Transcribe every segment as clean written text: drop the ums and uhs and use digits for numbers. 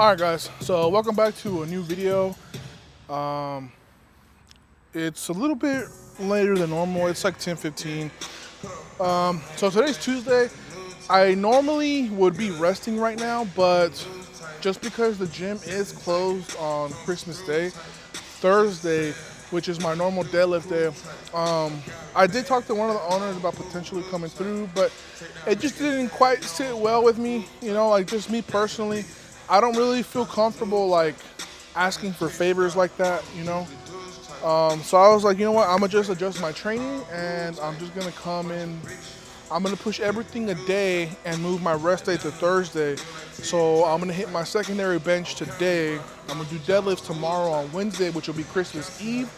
Alright guys, so welcome back to a new video. It's a little bit later than normal. It's like 10:15. So today's Tuesday. I normally would be resting right now, but just because the gym is closed on Christmas Day, Thursday, which is my normal deadlift day, I did talk to one of the owners about potentially coming through, but it just didn't quite sit well with me. You know, like just me personally, I don't really feel comfortable like asking for favors like that, you know. So I was like, you know what, I'm gonna just adjust my training and I'm just gonna come in. I'm gonna push everything a day and move my rest day to Thursday. So I'm gonna hit my secondary bench today. I'm gonna do deadlifts tomorrow on Wednesday, which will be Christmas Eve.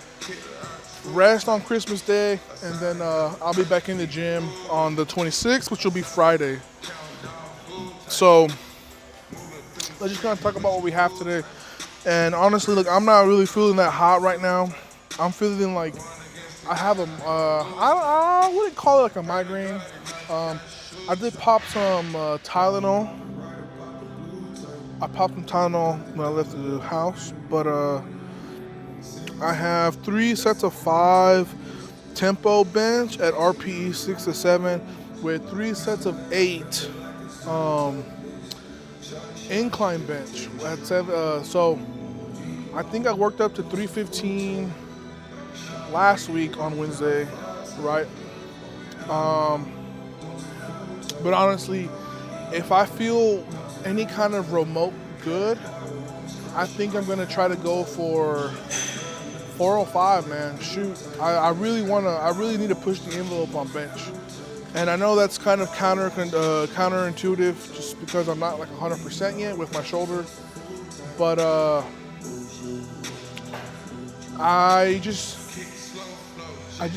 Rest on Christmas Day, and then I'll be back in the gym on the 26th, which will be Friday. So let's just kind of talk about what we have today. And honestly, look, I'm not really feeling that hot right now. I'm feeling like I have a, I wouldn't call it like a migraine. I did pop some Tylenol. I popped some Tylenol when I left the house, but I have 3 sets of 5 tempo bench at RPE 6 to 7 with 3 sets of 8 incline bench at 7. So I think I worked up to 315 last week on Wednesday, right? But honestly, if I feel any kind of remote good, I think I'm gonna try to go for 405, man. Shoot, I really need to push the envelope on bench. And I know that's kind of counterintuitive just because I'm not like 100% yet with my shoulder. But I just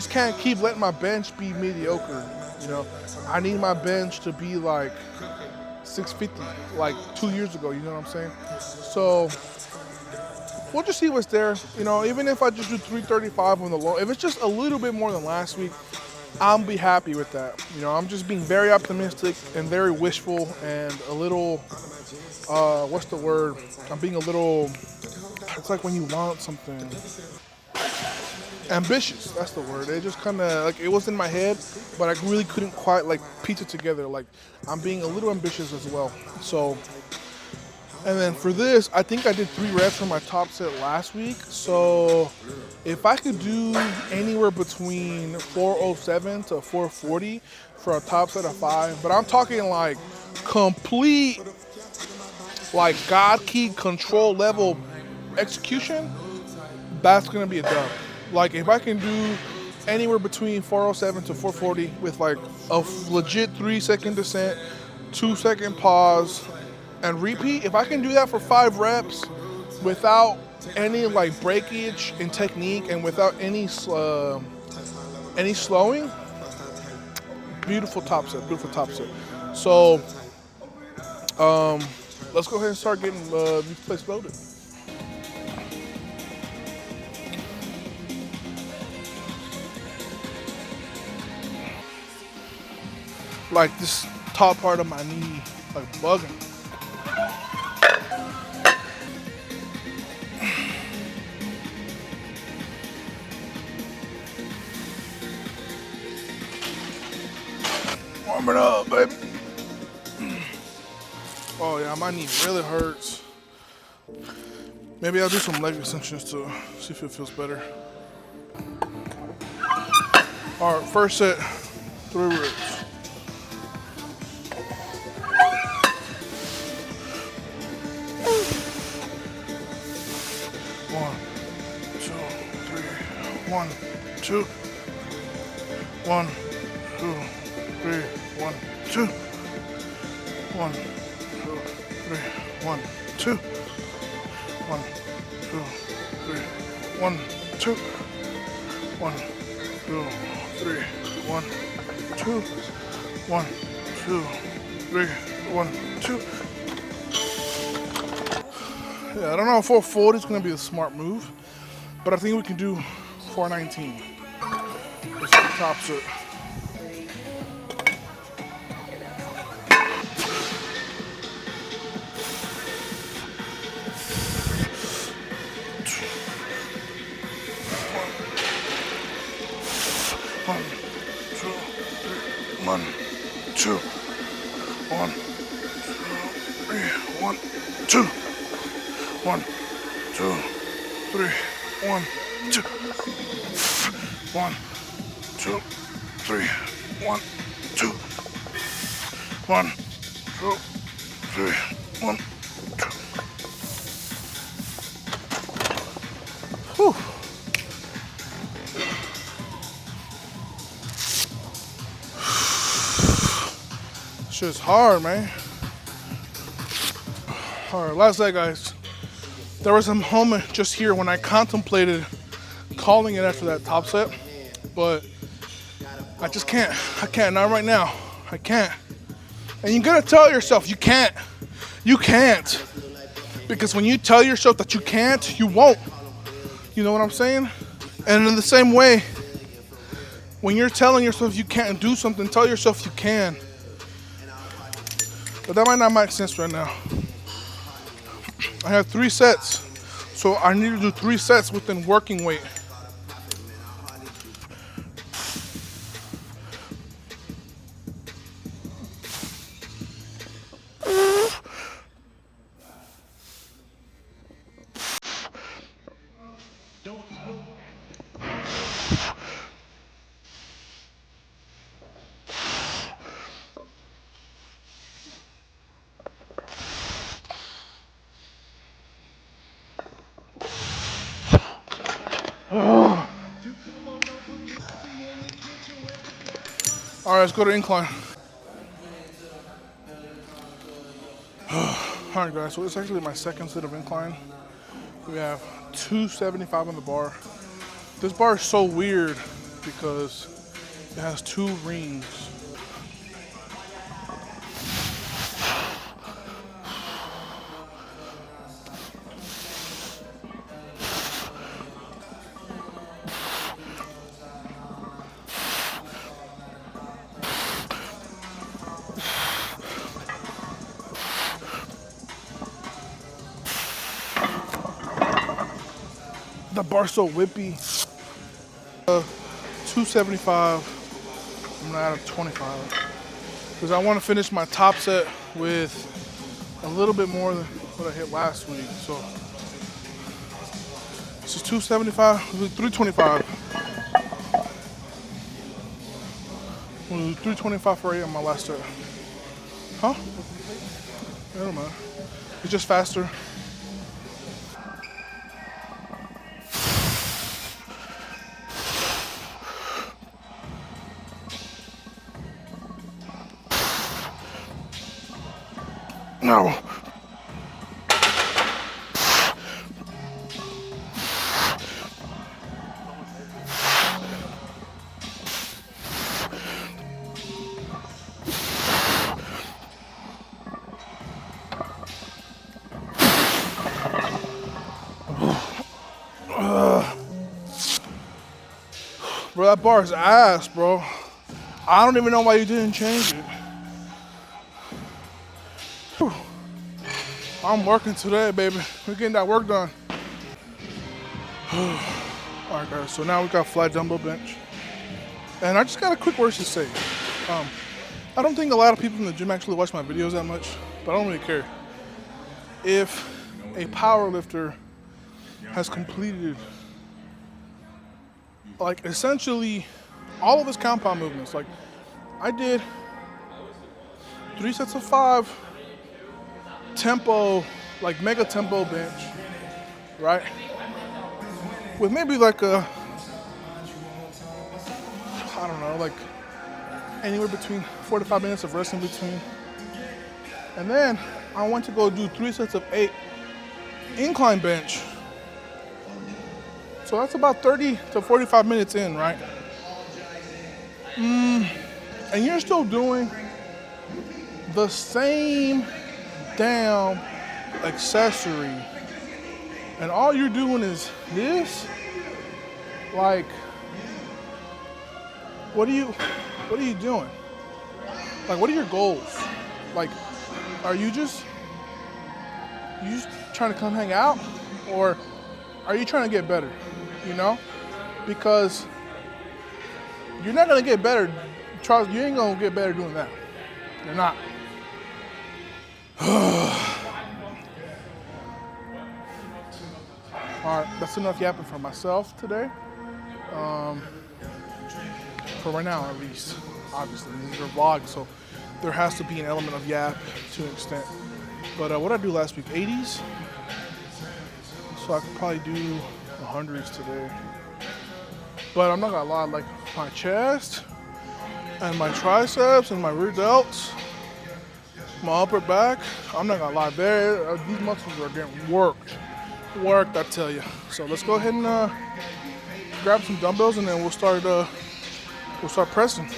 can't keep letting my bench be mediocre, you know. I need my bench to be like 650, like 2 years ago, you know what I'm saying? So we'll just see what's there. You know, even if I just do 335 on the low, if it's just a little bit more than last week, I'll be happy with that. You know, I'm just being very optimistic and very wishful and a little, what's the word? I'm being a little, it's like when you want something. Ambitious, that's the word. It just kind of, like, it was in my head, but I really couldn't quite, like, piece it together. Like, I'm being a little ambitious as well. So, and then for this, I think I did 3 reps for my top set last week. So if I could do anywhere between 407 to 440 for a top set of 5, but I'm talking like complete, like God key control level execution, that's gonna be a dub. Like if I can do anywhere between 407 to 440 with like a legit 3-second descent, 2-second pause, and repeat, if I can do that for 5 reps without any like breakage in technique and without any slowing, beautiful top set. So let's go ahead and start getting these plates loaded. Like this top part of my knee, like bugging. Warm it up, baby. Oh yeah, my knee really hurts. Maybe I'll do some leg extensions to see if it feels better. All right, first set, 3 reps. One, two, 1, 2, 3, 1, 2, 1, 2, 3, 1, 2, 1, 2, 3, 1, 2, 1, 2, 3, 1, 2, 1, 2, 3, 1, 2. Yeah, I don't know if 440 is going to be a smart move, but I think we can do 419. This is the top set. 1, 2, 3, 1, 2, 1, 2, 3, 1, 2, 1, 2, 3, 1, 2, 1, 2, 3, 1, 2, 1, 2, 3, 1, 2. Whew. Shit's hard, man. Alright, last day, guys. There was a moment just here when I contemplated calling it after that top set, but I just can't. I can't, not right now. I can't. And you gotta tell yourself you can't. You can't. Because when you tell yourself that you can't, you won't. You know what I'm saying? And in the same way, when you're telling yourself you can't do something, tell yourself you can. But that might not make sense right now. I have 3 sets, so I need to do 3 sets within working weight. All right, let's go to incline. All right, guys, so it's actually my second set of incline. We have 275 on the bar. This bar is so weird because it has 2 rings. The bar's so whippy. 275. I'm gonna add a 25 because I want to finish my top set with a little bit more than what I hit last week. So this is 275, 325. I'm gonna do 325 for 8 on my last set. Huh? I don't know. It's just faster. No. Bro, that bar is ass, bro. I don't even know why you didn't change it. Whew. I'm working today, baby. We're getting that work done. All right, guys, so now we got flat dumbbell bench. And I just got a quick word to say. I don't think a lot of people in the gym actually watch my videos that much, but I don't really care. If a power lifter has completed like essentially all of his compound movements, like I did 3 sets of 5 tempo, like mega tempo bench, right? With maybe like a, I don't know, like anywhere between 4 to 5 minutes of rest in between. And then I went to go do 3 sets of 8 incline bench. So that's about 30 to 45 minutes in, right? And you're still doing the same damn accessory. And all you're doing is this? Like, what are you doing? Like, what are your goals? Like, are you just trying to come hang out? Or are you trying to get better? You know? Because You're not gonna get better, Charles. You ain't gonna get better doing that. You're not. All right, that's enough yapping for myself today. For right now, at least. Obviously, these are vlogs, so there has to be an element of yap to an extent. But what did I do last week? 80s. So I could probably do 100s today. But I'm not gonna lie, like my chest and my triceps and my rear delts, my upper back, I'm not gonna lie, these muscles are getting worked, I tell you. So let's go ahead and grab some dumbbells and then we'll start pressing.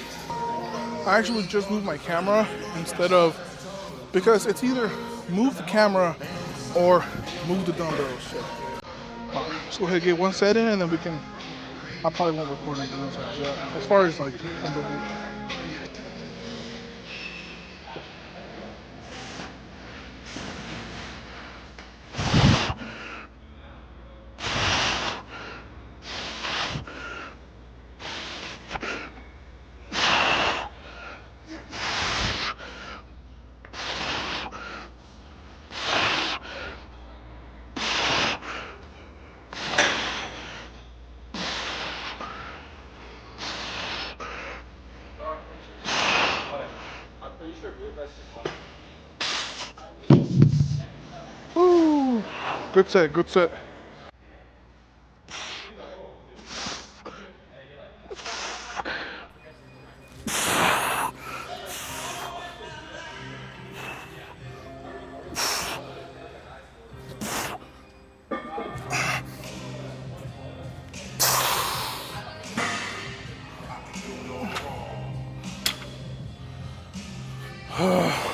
I actually just moved my camera instead of, because it's either move the camera or move the dumbbells. So, let's go ahead and get one set in and then we can, I probably won't record anything else after that. As far as like dumbbells. Woo! Good set, good set.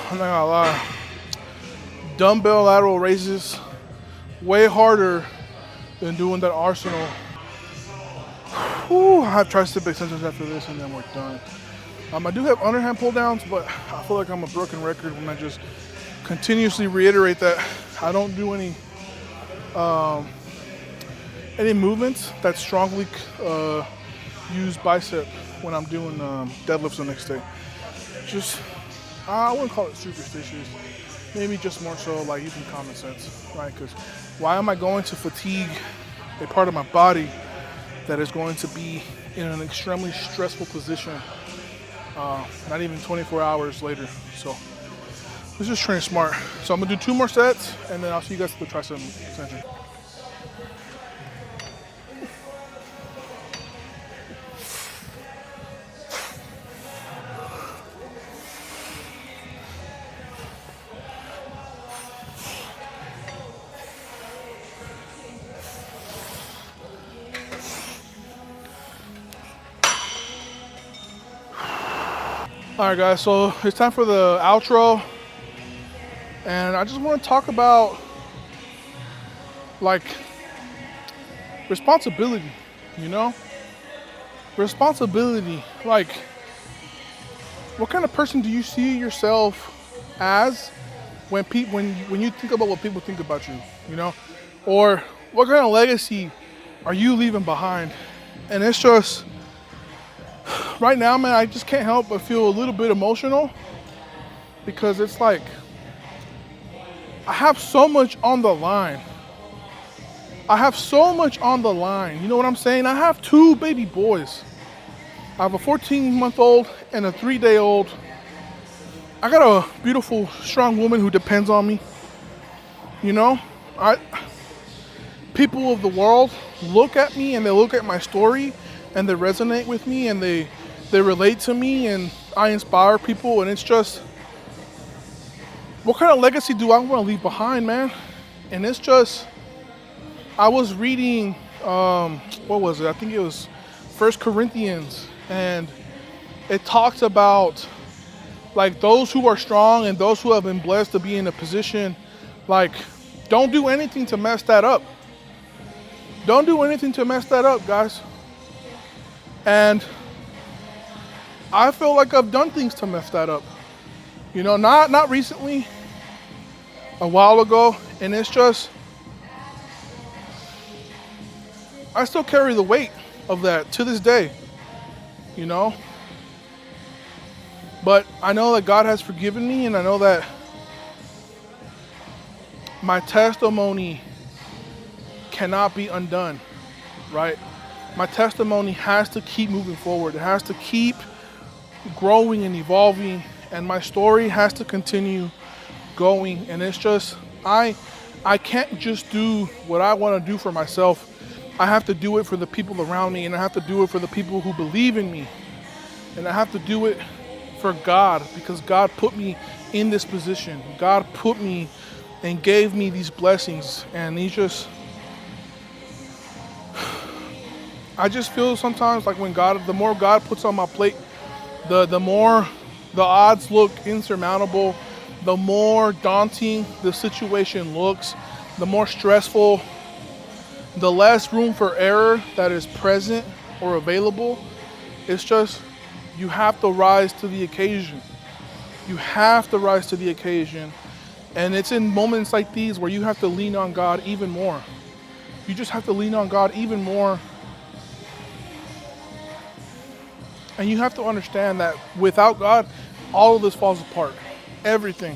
I'm not gonna lie. Dumbbell lateral raises way harder than doing that Arsenal. Whew, I have tricep extensions after this and then we're done. I do have underhand pull downs, but I feel like I'm a broken record when I just continuously reiterate that I don't do any movements that strongly use bicep when I'm doing deadlifts the next day. Just, I wouldn't call it superstitious. Maybe just more so like using common sense, right? Because why am I going to fatigue a part of my body that is going to be in an extremely stressful position, not even 24 hours later? So let's just train smart. So I'm gonna do 2 more sets and then I'll see you guys at the tricep extension. All right, guys, so it's time for the outro. And I just want to talk about, like, responsibility, you know? Responsibility. Like, what kind of person do you see yourself as when you think about what people think about you, you know? Or what kind of legacy are you leaving behind? And it's just, right now, man, I just can't help but feel a little bit emotional because it's like, I have so much on the line. I have so much on the line. You know what I'm saying? I have 2 baby boys. I have a 14-month-old and a 3-day-old. I got a beautiful, strong woman who depends on me. You know, people of the world look at me and they look at my story and they resonate with me and they relate to me and I inspire people, and it's just, what kind of legacy do I want to leave behind, man? And it's just, I was reading, what was it? I think it was 1 Corinthians, and it talks about, like, those who are strong and those who have been blessed to be in a position, like, don't do anything to mess that up. Don't do anything to mess that up, guys. And I feel like I've done things to mess that up. You know, not recently, a while ago, and it's just, I still carry the weight of that to this day. you know? But I know that God has forgiven me, and I know that my testimony cannot be undone, right? My testimony has to keep moving forward. It has to keep growing and evolving, and my story has to continue going. And it's just, I can't just do what I want to do for myself. I have to do it for the people around me, and I have to do it for the people who believe in me. And I have to do it for God, because God put me in this position. God put me and gave me these blessings, and I just feel sometimes like when the more God puts on my plate, the more the odds look insurmountable, the more daunting the situation looks, the more stressful, the less room for error that is present or available. It's just, you have to rise to the occasion. You have to rise to the occasion. And it's in moments like these where you have to lean on God even more. You just have to lean on God even more. And you have to understand that without God, all of this falls apart. Everything.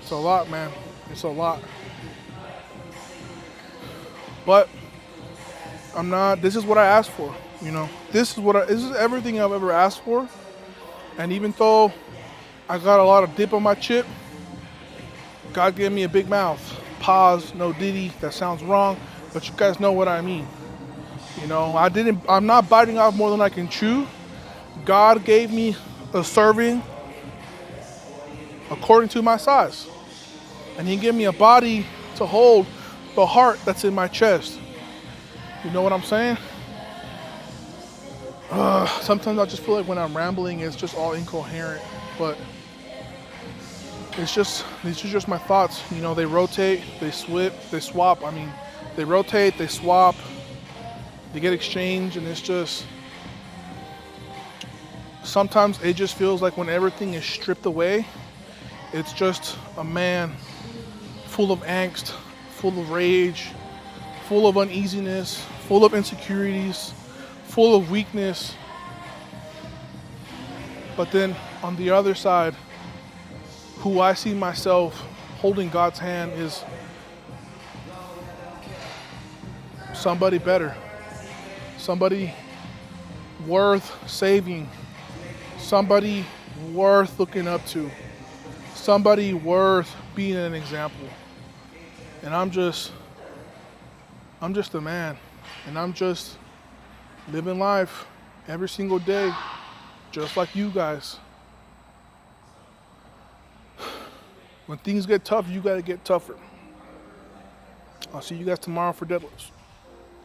It's a lot, man. It's a lot. But this is what I asked for, you know. This is everything I've ever asked for. And even though I got a lot of dip on my chip, God gave me a big mouth. Pause, no diddy, that sounds wrong, but you guys know what I mean. You know, I'm not biting off more than I can chew. God gave me a serving according to my size. And He gave me a body to hold the heart that's in my chest. You know what I'm saying? Sometimes I just feel like when I'm rambling, it's just all incoherent. But these are just my thoughts. You know, they rotate, they swap. I mean, they rotate, they swap, they get exchanged, and it's just, sometimes it just feels like when everything is stripped away, it's just a man full of angst, full of rage, full of uneasiness, full of insecurities, full of weakness. But then on the other side, who I see myself holding God's hand is somebody better, somebody worth saving, somebody worth looking up to, somebody worth being an example. And I'm just a man, and I'm just living life every single day, just like you guys. When things get tough, you gotta get tougher. I'll see you guys tomorrow for deadlifts.